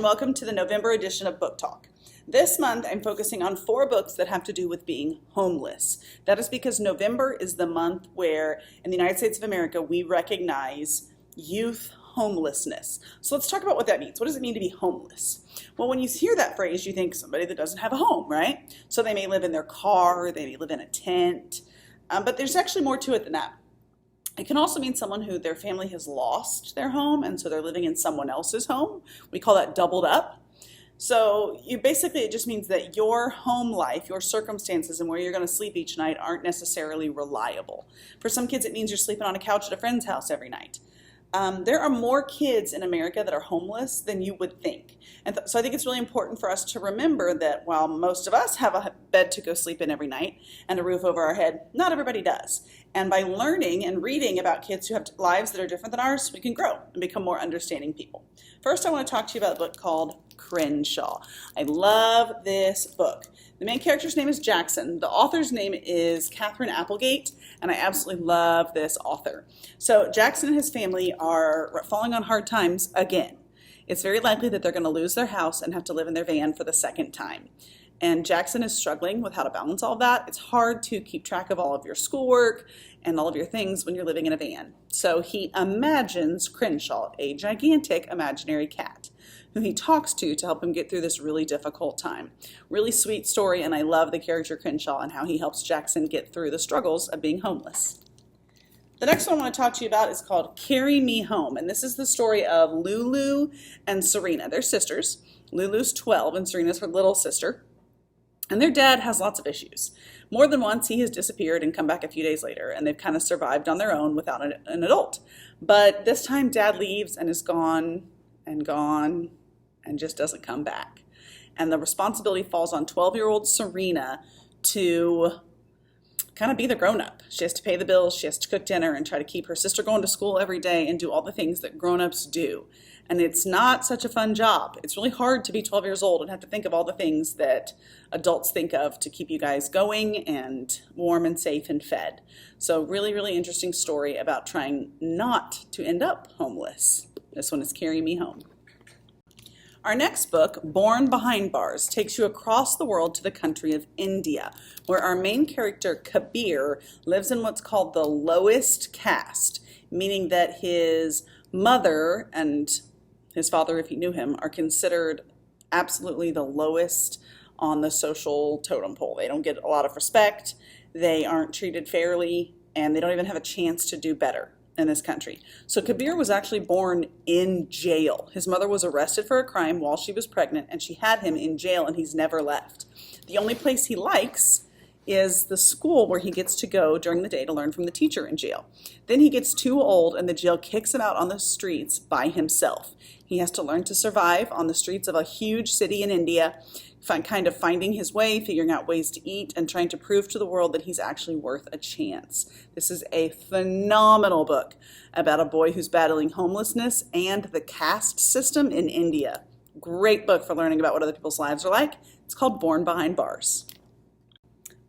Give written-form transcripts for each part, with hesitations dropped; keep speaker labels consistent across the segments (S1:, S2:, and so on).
S1: welcome to the November edition of Book Talk. This month, I'm focusing on 4 books that have to do with being homeless. That is because November is the month where, in the United States of America, we recognize youth homelessness. So let's talk about what that means. What does it mean to be homeless? Well, when you hear that phrase, you think somebody that doesn't have a home, right? So they may live in their car, they may live in a tent, but there's actually more to it than that. It can also mean someone who their family has lost their home, and so they're living in someone else's home. We call that doubled up. So it just means that your home life, your circumstances, and where you're going to sleep each night aren't necessarily reliable. For some kids, it means you're sleeping on a couch at a friend's house every night. There are more kids in America that are homeless than you would think. And so I think it's really important for us to remember that while most of us have a bed to go sleep in every night and a roof over our head, not everybody does. And by learning and reading about kids who have lives that are different than ours, we can grow and become more understanding people. First, I want to talk to you about a book called Crenshaw. I love this book. The main character's name is Jackson. The author's name is Catherine Applegate, and I absolutely love this author. So Jackson and his family are falling on hard times again. It's very likely that they're going to lose their house and have to live in their van for the second time. And Jackson is struggling with how to balance all of that. It's hard to keep track of all of your schoolwork and all of your things when you're living in a van. So he imagines Crenshaw, a gigantic imaginary cat, who he talks to help him get through this really difficult time. Really sweet story, and I love the character Crenshaw and how he helps Jackson get through the struggles of being homeless. The next one I want to talk to you about is called Carry Me Home, and this is the story of Lulu and Serena. They're sisters. Lulu's 12 and Serena's her little sister, and their dad has lots of issues. More than once, he has disappeared and come back a few days later, and they've kind of survived on their own without an adult. But this time, Dad leaves and is gone and just doesn't come back. And the responsibility falls on 12-year-old Serena to kind of be the grown-up. She has to pay the bills, she has to cook dinner, and try to keep her sister going to school every day and do all the things that grown-ups do. And it's not such a fun job. It's really hard to be 12 years old and have to think of all the things that adults think of to keep you guys going and warm and safe and fed. So really, really interesting story about trying not to end up homeless. This one is Carry Me Home. Our next book, Born Behind Bars, takes you across the world to the country of India, where our main character, Kabir, lives in what's called the lowest caste, meaning that his mother and his father, if he knew him, are considered absolutely the lowest on the social totem pole. They don't get a lot of respect, they aren't treated fairly, and they don't even have a chance to do better in this country. So Kabir was actually born in jail. His mother was arrested for a crime while she was pregnant, and she had him in jail, and he's never left. The only place he likes is the school where he gets to go during the day to learn from the teacher in jail. Then he gets too old, and the jail kicks him out on the streets by himself. He has to learn to survive on the streets of a huge city in India, finding his way, figuring out ways to eat, and trying to prove to the world that he's actually worth a chance. This is a phenomenal book about a boy who's battling homelessness and the caste system in India. Great book for learning about what other people's lives are like. It's called Born Behind Bars.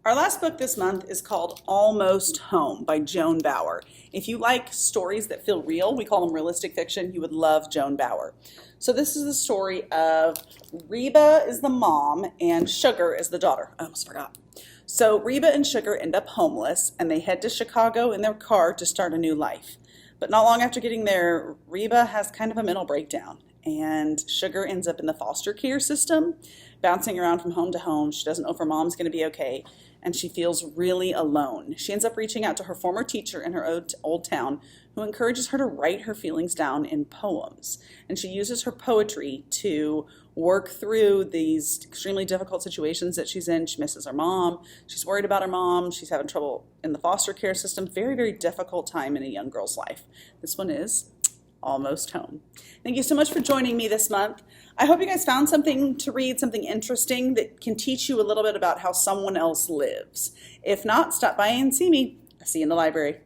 S1: Our last book this month is called Almost Home by Joan Bauer. If you like stories that feel real, we call them realistic fiction, you would love Joan Bauer. So this is the story of Reba is the mom and Sugar is the daughter. I almost forgot. So Reba and Sugar end up homeless, and they head to Chicago in their car to start a new life. But not long after getting there, Reba has kind of a mental breakdown, and Sugar ends up in the foster care system, bouncing around from home to home. She doesn't know if her mom's going to be okay, and she feels really alone. She ends up reaching out to her former teacher in her old town, who encourages her to write her feelings down in poems. And she uses her poetry to work through these extremely difficult situations that she's in. She misses her mom. She's worried about her mom. She's having trouble in the foster care system. Very, very difficult time in a young girl's life. This one is Almost Home. Thank you so much for joining me this month. I hope you guys found something to read, something interesting that can teach you a little bit about how someone else lives. If not, stop by and see me. I'll see you in the library.